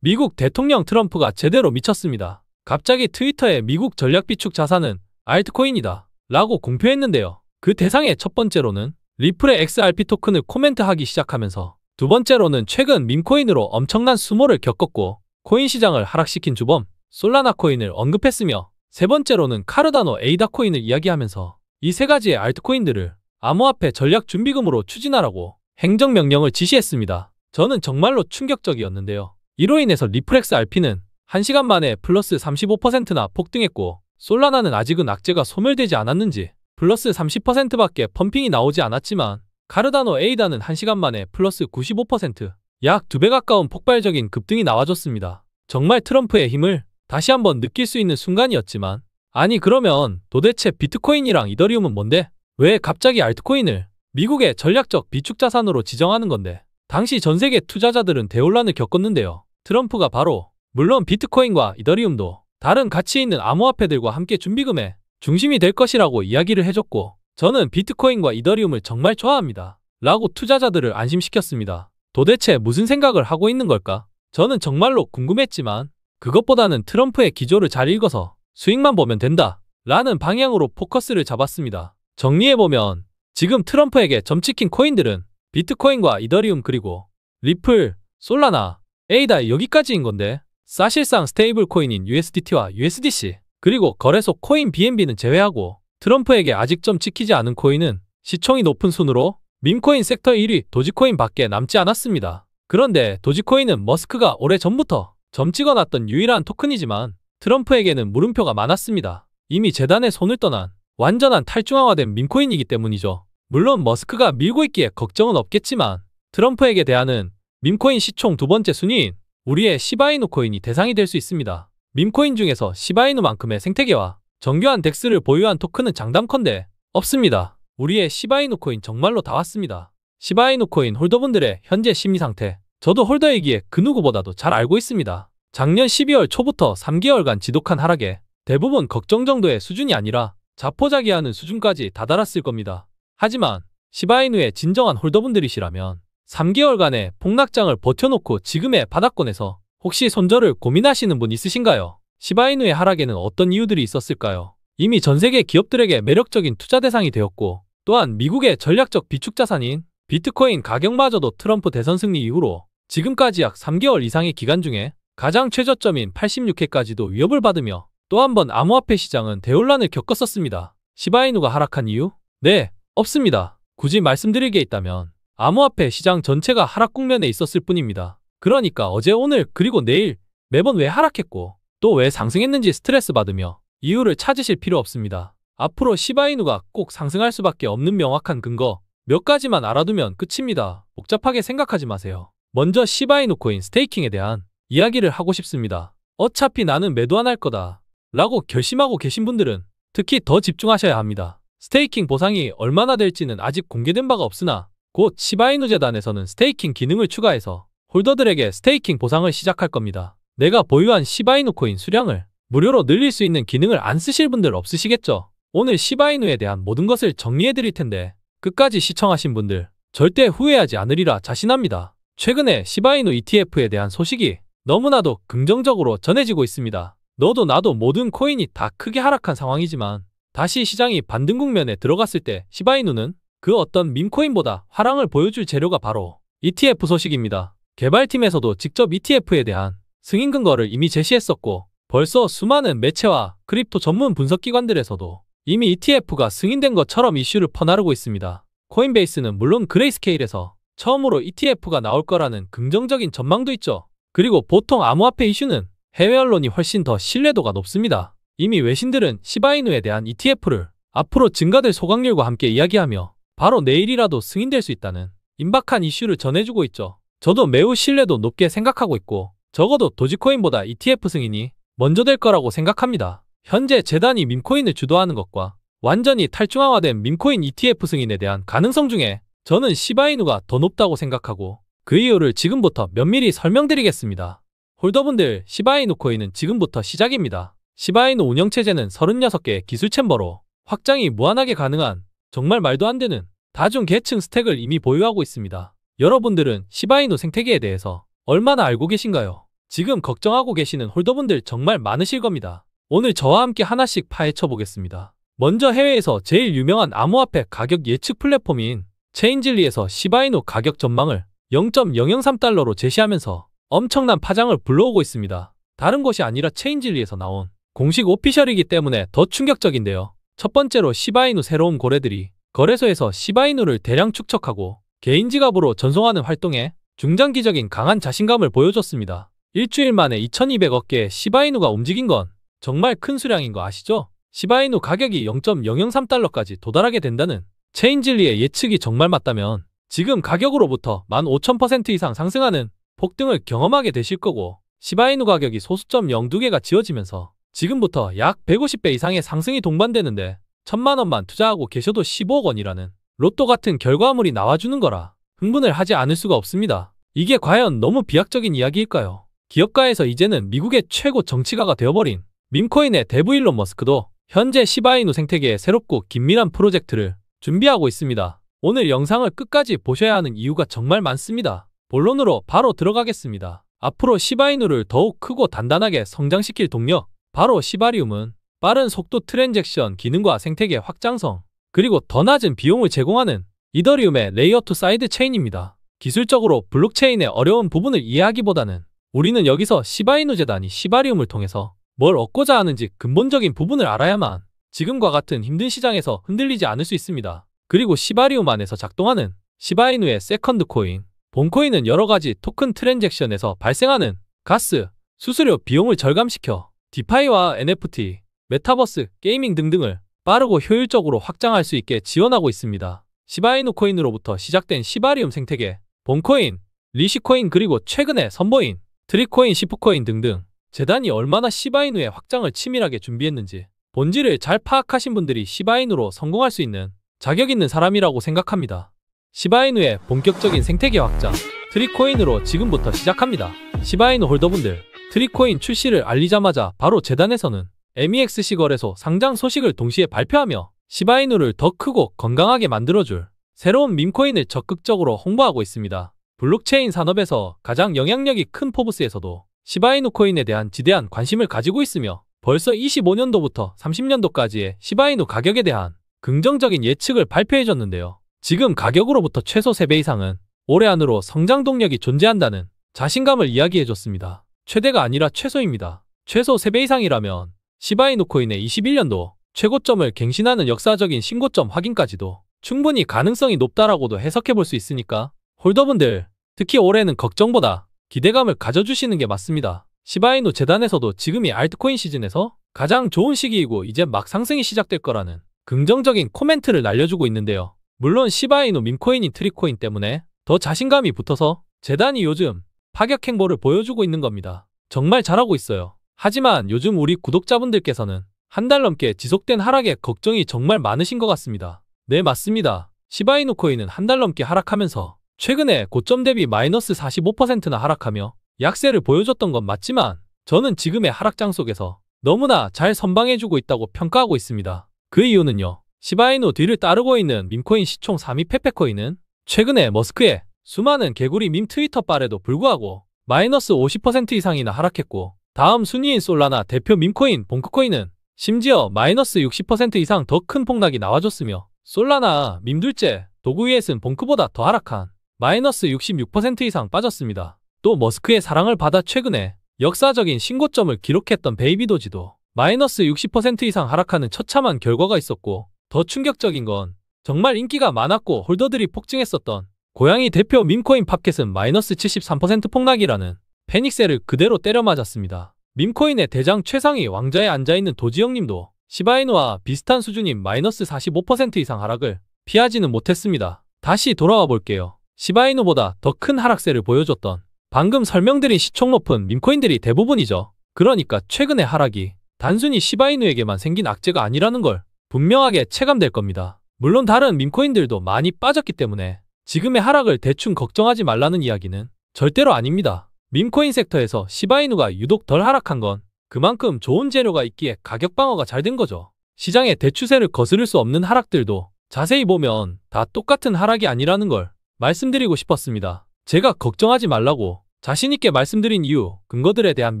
미국 대통령 트럼프가 제대로 미쳤습니다. 갑자기 트위터에 미국 전략 비축 자산은 알트코인이다 라고 공표했는데요. 그 대상의 첫 번째로는 리플의 XRP 토큰을 코멘트하기 시작하면서 두 번째로는 최근 밈코인으로 엄청난 수모를 겪었고 코인 시장을 하락시킨 주범 솔라나 코인을 언급했으며 세 번째로는 카르다노 에이다 코인을 이야기하면서 이 세 가지의 알트코인들을 암호화폐 전략 준비금으로 추진하라고 행정명령을 지시했습니다. 저는 정말로 충격적이었는데요. 이로 인해서 리플 XRP는 1시간 만에 플러스 35%나 폭등했고 솔라나는 아직은 악재가 소멸되지 않았는지 플러스 30%밖에 펌핑이 나오지 않았지만 카르다노 에이다는 1시간 만에 플러스 95%, 약 2배 가까운 폭발적인 급등이 나와줬습니다. 정말 트럼프의 힘을 다시 한번 느낄 수 있는 순간이었지만 아니 그러면 도대체 비트코인이랑 이더리움은 뭔데? 왜 갑자기 알트코인을 미국의 전략적 비축자산으로 지정하는 건데? 당시 전세계 투자자들은 대혼란을 겪었는데요. 트럼프가 바로 물론 비트코인과 이더리움도 다른 가치 있는 암호화폐들과 함께 준비금의 중심이 될 것이라고 이야기를 해줬고 저는 비트코인과 이더리움을 정말 좋아합니다. 라고 투자자들을 안심시켰습니다. 도대체 무슨 생각을 하고 있는 걸까? 저는 정말로 궁금했지만 그것보다는 트럼프의 기조를 잘 읽어서 수익만 보면 된다 라는 방향으로 포커스를 잡았습니다. 정리해보면 지금 트럼프에게 점찍힌 코인들은 비트코인과 이더리움 그리고 리플, 솔라나, 에이다 여기까지인 건데 사실상 스테이블 코인인 USDT와 USDC 그리고 거래소 코인 BNB는 제외하고 트럼프에게 아직 점 찍히지 않은 코인은 시총이 높은 순으로 밈코인 섹터 1위 도지코인 밖에 남지 않았습니다. 그런데 도지코인은 머스크가 오래전부터 점 찍어놨던 유일한 토큰이지만 트럼프에게는 물음표가 많았습니다. 이미 재단의 손을 떠난 완전한 탈중앙화된 밈코인이기 때문이죠. 물론 머스크가 밀고 있기에 걱정은 없겠지만 트럼프에게 대하는 밈코인 시총 두 번째 순위인 우리의 시바이누 코인이 대상이 될 수 있습니다. 밈코인 중에서 시바이누만큼의 생태계와 정교한 덱스를 보유한 토큰은 장담컨대 없습니다. 우리의 시바이누 코인 정말로 다 왔습니다. 시바이누 코인 홀더분들의 현재 심리 상태 저도 홀더이기에 그 누구보다도 잘 알고 있습니다. 작년 12월 초부터 3개월간 지독한 하락에 대부분 걱정 정도의 수준이 아니라 자포자기하는 수준까지 다다랐을 겁니다. 하지만 시바이누의 진정한 홀더분들이시라면 3개월간의 폭락장을 버텨놓고 지금의 바닥권에서 혹시 손절을 고민하시는 분 있으신가요? 시바이누의 하락에는 어떤 이유들이 있었을까요? 이미 전세계 기업들에게 매력적인 투자 대상이 되었고 또한 미국의 전략적 비축자산인 비트코인 가격마저도 트럼프 대선 승리 이후로 지금까지 약 3개월 이상의 기간 중에 가장 최저점인 86회까지도 위협을 받으며 또 한 번 암호화폐 시장은 대혼란을 겪었었습니다. 시바이누가 하락한 이유? 네, 없습니다. 굳이 말씀드릴 게 있다면 암호화폐 시장 전체가 하락 국면에 있었을 뿐입니다. 그러니까 어제 오늘 그리고 내일 매번 왜 하락했고 또 왜 상승했는지 스트레스 받으며 이유를 찾으실 필요 없습니다. 앞으로 시바이누가 꼭 상승할 수밖에 없는 명확한 근거 몇 가지만 알아두면 끝입니다. 복잡하게 생각하지 마세요. 먼저 시바이누 코인 스테이킹에 대한 이야기를 하고 싶습니다. 어차피 나는 매도 안 할 거다 라고 결심하고 계신 분들은 특히 더 집중하셔야 합니다. 스테이킹 보상이 얼마나 될지는 아직 공개된 바가 없으나 곧 시바이누 재단에서는 스테이킹 기능을 추가해서 홀더들에게 스테이킹 보상을 시작할 겁니다. 내가 보유한 시바이누 코인 수량을 무료로 늘릴 수 있는 기능을 안 쓰실 분들 없으시겠죠? 오늘 시바이누에 대한 모든 것을 정리해 드릴 텐데 끝까지 시청하신 분들 절대 후회하지 않으리라 자신합니다. 최근에 시바이누 ETF에 대한 소식이 너무나도 긍정적으로 전해지고 있습니다. 너도 나도 모든 코인이 다 크게 하락한 상황이지만 다시 시장이 반등 국면에 들어갔을 때 시바이누는 그 어떤 밈코인보다 화랑을 보여줄 재료가 바로 ETF 소식입니다. 개발팀에서도 직접 ETF에 대한 승인 근거를 이미 제시했었고 벌써 수많은 매체와 크립토 전문 분석기관들에서도 이미 ETF가 승인된 것처럼 이슈를 퍼나르고 있습니다. 코인베이스는 물론 그레이스케일에서 처음으로 ETF가 나올 거라는 긍정적인 전망도 있죠. 그리고 보통 암호화폐 이슈는 해외 언론이 훨씬 더 신뢰도가 높습니다. 이미 외신들은 시바이누에 대한 ETF를 앞으로 증가될 소각률과 함께 이야기하며 바로 내일이라도 승인될 수 있다는 임박한 이슈를 전해주고 있죠. 저도 매우 신뢰도 높게 생각하고 있고 적어도 도지코인보다 ETF 승인이 먼저 될 거라고 생각합니다. 현재 재단이 밈코인을 주도하는 것과 완전히 탈중앙화된 밈코인 ETF 승인에 대한 가능성 중에 저는 시바이누가 더 높다고 생각하고 그 이유를 지금부터 면밀히 설명드리겠습니다. 홀더분들, 시바이누 코인은 지금부터 시작입니다. 시바이누 운영체제는 36개의 기술 챔버로 확장이 무한하게 가능한 정말 말도 안 되는 다중계층 스택을 이미 보유하고 있습니다. 여러분들은 시바이누 생태계에 대해서 얼마나 알고 계신가요? 지금 걱정하고 계시는 홀더분들 정말 많으실 겁니다. 오늘 저와 함께 하나씩 파헤쳐 보겠습니다. 먼저 해외에서 제일 유명한 암호화폐 가격 예측 플랫폼인 체인즐리에서 시바이누 가격 전망을 0.003달러로 제시하면서 엄청난 파장을 불러오고 있습니다. 다른 곳이 아니라 체인즐리에서 나온 공식 오피셜이기 때문에 더 충격적인데요. 첫 번째로 시바이누 새로운 고래들이 거래소에서 시바이누를 대량 축적하고 개인 지갑으로 전송하는 활동에 중장기적인 강한 자신감을 보여줬습니다. 일주일 만에 2200억 개의 시바이누가 움직인 건 정말 큰 수량인 거 아시죠? 시바이누 가격이 0.003달러까지 도달하게 된다는 체인즐리의 예측이 정말 맞다면 지금 가격으로부터 15,000% 이상 상승하는 폭등을 경험하게 되실 거고 시바이누 가격이 소수점 0.2개가 지어지면서 지금부터 약 150배 이상의 상승이 동반되는데 1,000만 원만 투자하고 계셔도 15억 원이라는 로또 같은 결과물이 나와주는 거라 흥분을 하지 않을 수가 없습니다. 이게 과연 너무 비약적인 이야기일까요? 기업가에서 이제는 미국의 최고 정치가가 되어버린 밈코인의 대부 일론 머스크도 현재 시바이누 생태계의 새롭고 긴밀한 프로젝트를 준비하고 있습니다. 오늘 영상을 끝까지 보셔야 하는 이유가 정말 많습니다. 본론으로 바로 들어가겠습니다. 앞으로 시바이누를 더욱 크고 단단하게 성장시킬 동력, 바로 시바리움은 빠른 속도 트랜잭션 기능과 생태계 확장성, 그리고 더 낮은 비용을 제공하는 이더리움의 레이어 2 사이드 체인입니다. 기술적으로 블록체인의 어려운 부분을 이해하기보다는 우리는 여기서 시바이누 재단이 시바리움을 통해서 뭘 얻고자 하는지 근본적인 부분을 알아야만 지금과 같은 힘든 시장에서 흔들리지 않을 수 있습니다. 그리고 시바리움 안에서 작동하는 시바이누의 세컨드 코인, 본코인은 여러가지 토큰 트랜잭션에서 발생하는 가스, 수수료 비용을 절감시켜 디파이와 NFT, 메타버스, 게이밍 등등을 빠르고 효율적으로 확장할 수 있게 지원하고 있습니다. 시바이누 코인으로부터 시작된 시바리움 생태계, 본코인, 리시코인 그리고 최근에 선보인 트리코인, 시프코인 등등 재단이 얼마나 시바이누의 확장을 치밀하게 준비했는지 본질을 잘 파악하신 분들이 시바이누로 성공할 수 있는 자격 있는 사람이라고 생각합니다. 시바이누의 본격적인 생태계 확장, 트리코인으로 지금부터 시작합니다. 시바이누 홀더분들, 트리코인 출시를 알리자마자 바로 재단에서는 MEXC 거래소 상장 소식을 동시에 발표하며 시바이누를 더 크고 건강하게 만들어줄 새로운 밈코인을 적극적으로 홍보하고 있습니다. 블록체인 산업에서 가장 영향력이 큰 포브스에서도 시바이누 코인에 대한 지대한 관심을 가지고 있으며 벌써 25년도부터 30년도까지의 시바이누 가격에 대한 긍정적인 예측을 발표해줬는데요. 지금 가격으로부터 최소 3배 이상은 올해 안으로 성장 동력이 존재한다는 자신감을 이야기해줬습니다. 최대가 아니라 최소입니다. 최소 3배 이상이라면 시바이누 코인의 21년도 최고점을 갱신하는 역사적인 신고점 확인까지도 충분히 가능성이 높다라고도 해석해볼 수 있으니까 홀더분들, 특히 올해는 걱정보다 기대감을 가져주시는 게 맞습니다. 시바이누 재단에서도 지금이 알트코인 시즌에서 가장 좋은 시기이고 이제 막 상승이 시작될 거라는 긍정적인 코멘트를 날려주고 있는데요. 물론 시바이누 밈코인이 트리코인 때문에 더 자신감이 붙어서 재단이 요즘 파격 행보를 보여주고 있는 겁니다. 정말 잘하고 있어요. 하지만 요즘 우리 구독자분들께서는 한 달 넘게 지속된 하락에 걱정이 정말 많으신 것 같습니다. 네, 맞습니다. 시바이누 코인은 한 달 넘게 하락하면서 최근에 고점 대비 마이너스 45%나 하락하며 약세를 보여줬던 건 맞지만 저는 지금의 하락장 속에서 너무나 잘 선방해주고 있다고 평가하고 있습니다. 그 이유는요. 시바이누 뒤를 따르고 있는 밈코인 시총 3위 페페코인은 최근에 머스크의 수많은 개구리 밈 트위터 발에도 불구하고 마이너스 50% 이상이나 하락했고 다음 순위인 솔라나 대표 밈코인 봉크코인은 심지어 마이너스 60% 이상 더 큰 폭락이 나와줬으며 솔라나 밈둘째 도구 위에 쓴 봉크보다 더 하락한 마이너스 66% 이상 빠졌습니다. 또 머스크의 사랑을 받아 최근에 역사적인 신고점을 기록했던 베이비 도지도 마이너스 60% 이상 하락하는 처참한 결과가 있었고, 더 충격적인 건 정말 인기가 많았고 홀더들이 폭증했었던 고양이 대표 밈코인 팝켓은 마이너스 73% 폭락이라는 패닉셀을 그대로 때려 맞았습니다. 밈코인의 대장 최상위 왕자에 앉아있는 도지형님도 시바이누와 비슷한 수준인 마이너스 45% 이상 하락을 피하지는 못했습니다. 다시 돌아와 볼게요. 시바이누보다 더 큰 하락세를 보여줬던 방금 설명드린 시총 높은 밈코인들이 대부분이죠. 그러니까 최근의 하락이 단순히 시바이누에게만 생긴 악재가 아니라는 걸 분명하게 체감될 겁니다. 물론 다른 밈코인들도 많이 빠졌기 때문에 지금의 하락을 대충 걱정하지 말라는 이야기는 절대로 아닙니다. 밈코인 섹터에서 시바이누가 유독 덜 하락한 건 그만큼 좋은 재료가 있기에 가격 방어가 잘 된 거죠. 시장의 대추세를 거스를 수 없는 하락들도 자세히 보면 다 똑같은 하락이 아니라는 걸 말씀드리고 싶었습니다. 제가 걱정하지 말라고 자신있게 말씀드린 이유, 근거들에 대한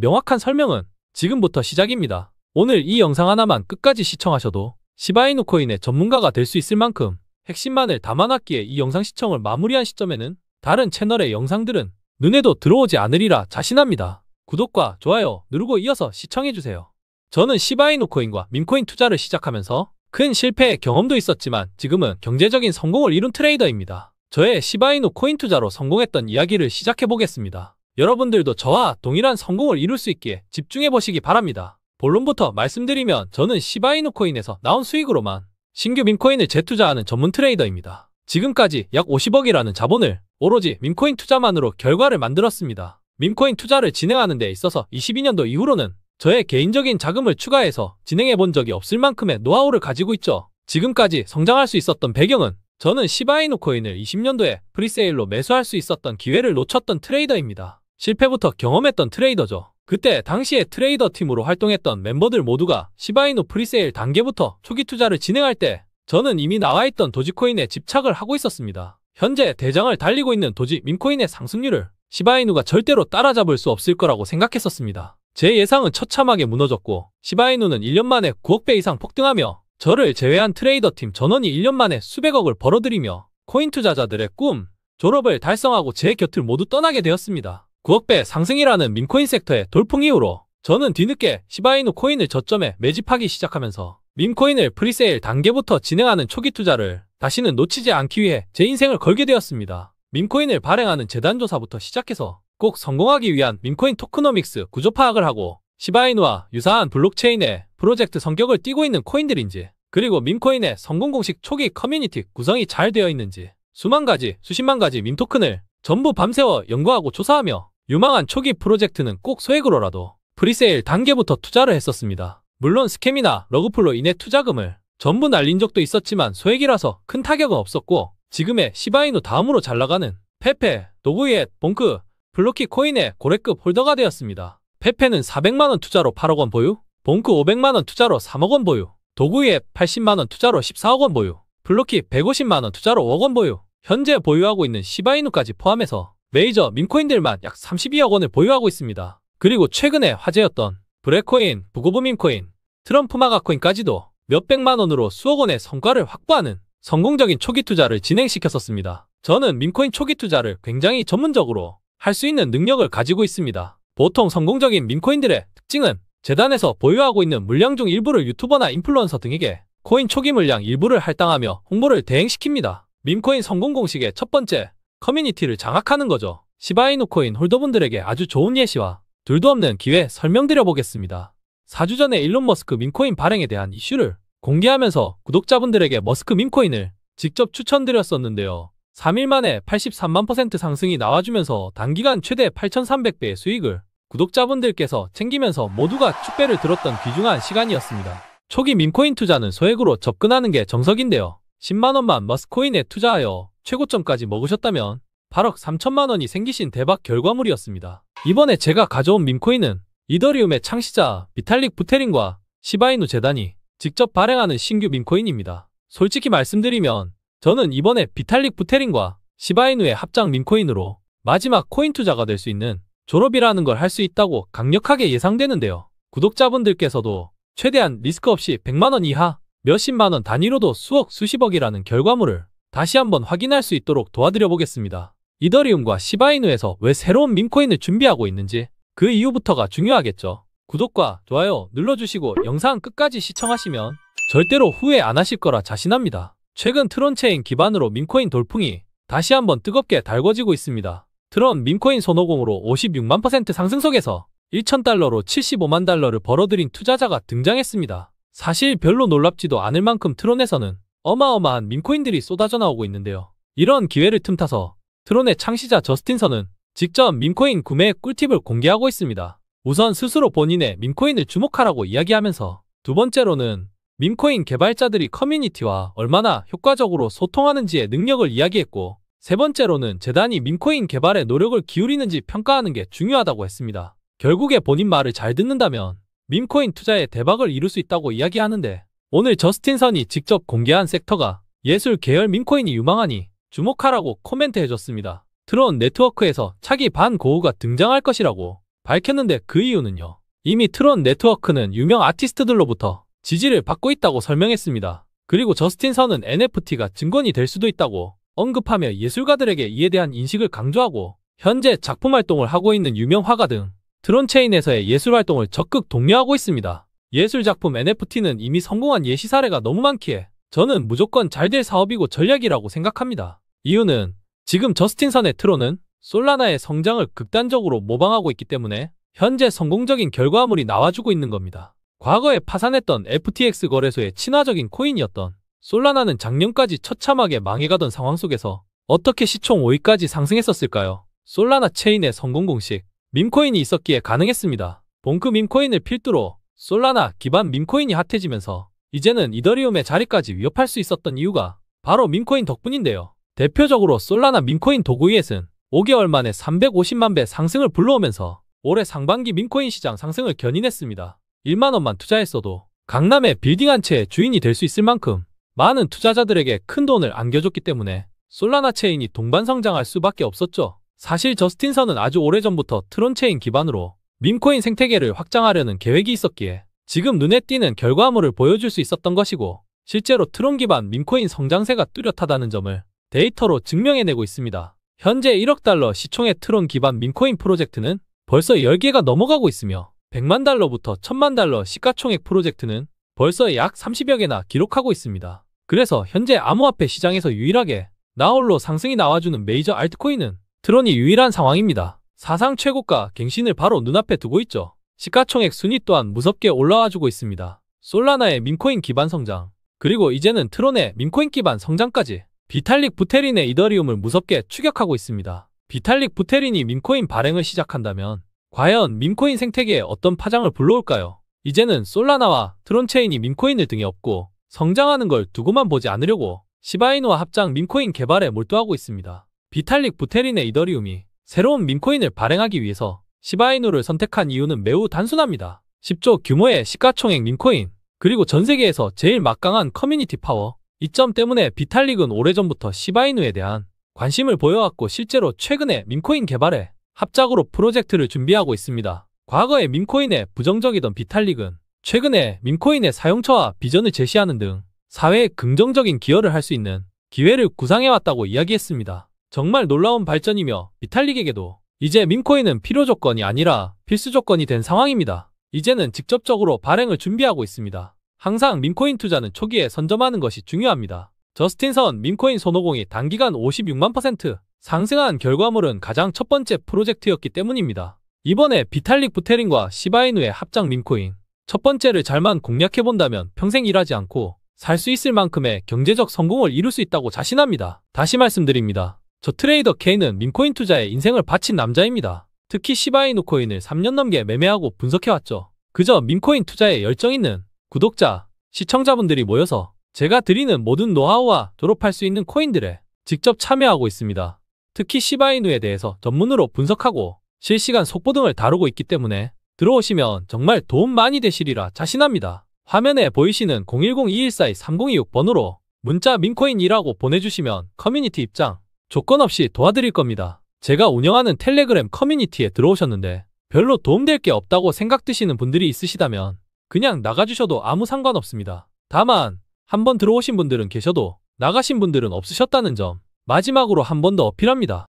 명확한 설명은 지금부터 시작입니다. 오늘 이 영상 하나만 끝까지 시청하셔도 시바이누 코인의 전문가가 될 수 있을 만큼 핵심만을 담아놨기에 이 영상 시청을 마무리한 시점에는 다른 채널의 영상들은 눈에도 들어오지 않으리라 자신합니다. 구독과 좋아요 누르고 이어서 시청해주세요. 저는 시바이누 코인과 밈코인 투자를 시작하면서 큰 실패의 경험도 있었지만 지금은 경제적인 성공을 이룬 트레이더입니다. 저의 시바이누 코인 투자로 성공했던 이야기를 시작해보겠습니다. 여러분들도 저와 동일한 성공을 이룰 수 있기에 집중해보시기 바랍니다. 본론부터 말씀드리면 저는 시바이누 코인에서 나온 수익으로만 신규 밈코인을 재투자하는 전문 트레이더입니다. 지금까지 약 50억이라는 자본을 오로지 밈코인 투자만으로 결과를 만들었습니다. 밈코인 투자를 진행하는 데 있어서 22년도 이후로는 저의 개인적인 자금을 추가해서 진행해본 적이 없을 만큼의 노하우를 가지고 있죠. 지금까지 성장할 수 있었던 배경은 저는 시바이누 코인을 20년도에 프리세일로 매수할 수 있었던 기회를 놓쳤던 트레이더입니다. 실패부터 경험했던 트레이더죠. 그때 당시에 트레이더 팀으로 활동했던 멤버들 모두가 시바이누 프리세일 단계부터 초기 투자를 진행할 때 저는 이미 나와있던 도지코인에 집착을 하고 있었습니다. 현재 대장을 달리고 있는 도지 밈코인의 상승률을 시바이누가 절대로 따라잡을 수 없을 거라고 생각했었습니다. 제 예상은 처참하게 무너졌고 시바이누는 1년 만에 9억 배 이상 폭등하며 저를 제외한 트레이더 팀 전원이 1년 만에 수백억을 벌어들이며 코인 투자자들의 꿈, 졸업을 달성하고 제 곁을 모두 떠나게 되었습니다. 9억 배 상승이라는 밈코인 섹터의 돌풍 이후로 저는 뒤늦게 시바이누 코인을 저점에 매집하기 시작하면서 밈코인을 프리세일 단계부터 진행하는 초기 투자를 다시는 놓치지 않기 위해 제 인생을 걸게 되었습니다. 밈코인을 발행하는 재단 조사부터 시작해서 꼭 성공하기 위한 밈코인 토크노믹스 구조 파악을 하고 시바이누와 유사한 블록체인의 프로젝트 성격을 띠고 있는 코인들인지, 그리고 밈코인의 성공 공식 초기 커뮤니티 구성이 잘 되어 있는지 수만 가지, 수십만 가지 밈 토큰을 전부 밤새워 연구하고 조사하며 유망한 초기 프로젝트는 꼭 소액으로라도 프리세일 단계부터 투자를 했었습니다. 물론 스캠이나 러그풀로 인해 투자금을 전부 날린 적도 있었지만 소액이라서 큰 타격은 없었고, 지금의 시바이누 다음으로 잘나가는 페페, 도구이엣, 봉크, 블로키 코인의 고래급 홀더가 되었습니다. 페페는 400만원 투자로 8억원 보유, 봉크 500만원 투자로 3억원 보유, 도구이엣 80만원 투자로 14억원 보유, 블로키 150만원 투자로 5억원 보유, 현재 보유하고 있는 시바이누까지 포함해서 메이저 밈코인들만 약 32억 원을 보유하고 있습니다. 그리고 최근에 화제였던 브레코인, 부고브 밈코인, 트럼프 마가 코인까지도 몇백만 원으로 수억 원의 성과를 확보하는 성공적인 초기 투자를 진행시켰었습니다. 저는 밈코인 초기 투자를 굉장히 전문적으로 할 수 있는 능력을 가지고 있습니다. 보통 성공적인 밈코인들의 특징은 재단에서 보유하고 있는 물량 중 일부를 유튜버나 인플루언서 등에게 코인 초기 물량 일부를 할당하며 홍보를 대행시킵니다. 밈코인 성공 공식의 첫 번째, 커뮤니티를 장악하는 거죠. 시바이누 코인 홀더분들에게 아주 좋은 예시와 둘도 없는 기회 설명드려 보겠습니다. 4주 전에 일론 머스크 밈코인 발행에 대한 이슈를 공개하면서 구독자분들에게 머스크 밈코인을 직접 추천드렸었는데요. 3일 만에 83만% 상승이 나와주면서 단기간 최대 8,300배의 수익을 구독자분들께서 챙기면서 모두가 축배를 들었던 귀중한 시간이었습니다. 초기 밈코인 투자는 소액으로 접근하는 게 정석인데요. 10만원만 머스코인에 투자하여 최고점까지 먹으셨다면 8억 3천만 원이 생기신 대박 결과물이었습니다. 이번에 제가 가져온 밈코인은 이더리움의 창시자 비탈릭 부테린과 시바이누 재단이 직접 발행하는 신규 밈코인입니다. 솔직히 말씀드리면 저는 이번에 비탈릭 부테린과 시바이누의 합작 밈코인으로 마지막 코인 투자가 될 수 있는 졸업이라는 걸 할 수 있다고 강력하게 예상되는데요. 구독자분들께서도 최대한 리스크 없이 100만원 이하, 몇십만원 단위로도 수억, 수십억이라는 결과물을 다시 한번 확인할 수 있도록 도와드려 보겠습니다. 이더리움과 시바이누에서 왜 새로운 밈코인을 준비하고 있는지 그 이유부터가 중요하겠죠. 구독과 좋아요 눌러주시고 영상 끝까지 시청하시면 절대로 후회 안 하실 거라 자신합니다. 최근 트론체인 기반으로 밈코인 돌풍이 다시 한번 뜨겁게 달궈지고 있습니다. 트론 밈코인 손오공으로 56만 % 상승 속에서 1,000달러로 75만 달러를 벌어들인 투자자가 등장했습니다. 사실 별로 놀랍지도 않을 만큼 트론에서는 어마어마한 밈코인들이 쏟아져 나오고 있는데요. 이런 기회를 틈타서 트론의 창시자 저스틴 선은 직접 밈코인 구매의 꿀팁을 공개하고 있습니다. 우선 스스로 본인의 밈코인을 주목하라고 이야기하면서 두 번째로는 밈코인 개발자들이 커뮤니티와 얼마나 효과적으로 소통하는지의 능력을 이야기했고, 세 번째로는 재단이 밈코인 개발에 노력을 기울이는지 평가하는 게 중요하다고 했습니다. 결국에 본인 말을 잘 듣는다면 밈코인 투자에 대박을 이룰 수 있다고 이야기하는데, 오늘 저스틴 선이 직접 공개한 섹터가 예술 계열 밈코인이 유망하니 주목하라고 코멘트해줬습니다. 트론 네트워크에서 차기 반고흐가 등장할 것이라고 밝혔는데 그 이유는요. 이미 트론 네트워크는 유명 아티스트들로부터 지지를 받고 있다고 설명했습니다. 그리고 저스틴 선은 NFT가 증권이 될 수도 있다고 언급하며 예술가들에게 이에 대한 인식을 강조하고, 현재 작품 활동을 하고 있는 유명 화가 등 트론체인에서의 예술 활동을 적극 독려하고 있습니다. 예술작품 NFT는 이미 성공한 예시 사례가 너무 많기에 저는 무조건 잘 될 사업이고 전략이라고 생각합니다. 이유는 지금 저스틴 선의 트론은 솔라나의 성장을 극단적으로 모방하고 있기 때문에 현재 성공적인 결과물이 나와주고 있는 겁니다. 과거에 파산했던 FTX 거래소의 친화적인 코인이었던 솔라나는 작년까지 처참하게 망해가던 상황 속에서 어떻게 시총 5위까지 상승했었을까요? 솔라나 체인의 성공 공식, 밈코인이 있었기에 가능했습니다. 봉크 밈코인을 필두로 솔라나 기반 밈코인이 핫해지면서 이제는 이더리움의 자리까지 위협할 수 있었던 이유가 바로 밈코인 덕분인데요. 대표적으로 솔라나 밈코인 도구이엣은 5개월 만에 350만 배 상승을 불러오면서 올해 상반기 밈코인 시장 상승을 견인했습니다. 1만 원만 투자했어도 강남의 빌딩 한 채의 주인이 될 수 있을 만큼 많은 투자자들에게 큰 돈을 안겨줬기 때문에 솔라나 체인이 동반 성장할 수밖에 없었죠. 사실 저스틴 선은 아주 오래전부터 트론 체인 기반으로 밈코인 생태계를 확장하려는 계획이 있었기에 지금 눈에 띄는 결과물을 보여줄 수 있었던 것이고, 실제로 트론 기반 밈코인 성장세가 뚜렷하다는 점을 데이터로 증명해내고 있습니다. 현재 1억 달러 시총의 트론 기반 밈코인 프로젝트는 벌써 10개가 넘어가고 있으며 100만 달러부터 1000만 달러 시가총액 프로젝트는 벌써 약 30여 개나 기록하고 있습니다. 그래서 현재 암호화폐 시장에서 유일하게 나홀로 상승이 나와주는 메이저 알트코인은 트론이 유일한 상황입니다. 사상 최고가 갱신을 바로 눈앞에 두고 있죠. 시가총액 순위 또한 무섭게 올라와주고 있습니다. 솔라나의 밈코인 기반 성장, 그리고 이제는 트론의 밈코인 기반 성장까지 비탈릭 부테린의 이더리움을 무섭게 추격하고 있습니다. 비탈릭 부테린이 밈코인 발행을 시작한다면 과연 밈코인 생태계에 어떤 파장을 불러올까요? 이제는 솔라나와 트론체인이 밈코인을 등에 업고 성장하는 걸 두고만 보지 않으려고 시바이누와 합작 밈코인 개발에 몰두하고 있습니다. 비탈릭 부테린의 이더리움이 새로운 밈코인을 발행하기 위해서 시바이누를 선택한 이유는 매우 단순합니다. 10조 규모의 시가총액 밈코인, 그리고 전 세계에서 제일 막강한 커뮤니티 파워, 이 점 때문에 비탈릭은 오래전부터 시바이누에 대한 관심을 보여왔고 실제로 최근에 밈코인 개발에 합작으로 프로젝트를 준비하고 있습니다. 과거에 밈코인에 부정적이던 비탈릭은 최근에 밈코인의 사용처와 비전을 제시하는 등 사회에 긍정적인 기여를 할 수 있는 기회를 구상해왔다고 이야기했습니다. 정말 놀라운 발전이며 비탈릭에게도 이제 밈코인은 필요 조건이 아니라 필수 조건이 된 상황입니다. 이제는 직접적으로 발행을 준비하고 있습니다. 항상 밈코인 투자는 초기에 선점하는 것이 중요합니다. 저스틴 선 밈코인 손오공이 단기간 56만 % 상승한 결과물은 가장 첫 번째 프로젝트였기 때문입니다. 이번에 비탈릭 부테린과 시바이누의 합작 밈코인, 첫 번째를 잘만 공략해본다면 평생 일하지 않고 살 수 있을 만큼의 경제적 성공을 이룰 수 있다고 자신합니다. 다시 말씀드립니다. 저 트레이더 K는 밈코인 투자에 인생을 바친 남자입니다. 특히 시바이누 코인을 3년 넘게 매매하고 분석해왔죠. 그저 밈코인 투자에 열정 있는 구독자, 시청자분들이 모여서 제가 드리는 모든 노하우와 졸업할 수 있는 코인들에 직접 참여하고 있습니다. 특히 시바이누에 대해서 전문으로 분석하고 실시간 속보 등을 다루고 있기 때문에 들어오시면 정말 도움 많이 되시리라 자신합니다. 화면에 보이시는 010-2142-3026번으로 문자 밈코인이라고 보내주시면 커뮤니티 입장 조건 없이 도와드릴 겁니다. 제가 운영하는 텔레그램 커뮤니티에 들어오셨는데 별로 도움될 게 없다고 생각드시는 분들이 있으시다면 그냥 나가주셔도 아무 상관없습니다. 다만 한번 들어오신 분들은 계셔도 나가신 분들은 없으셨다는 점 마지막으로 한 번 더 어필합니다.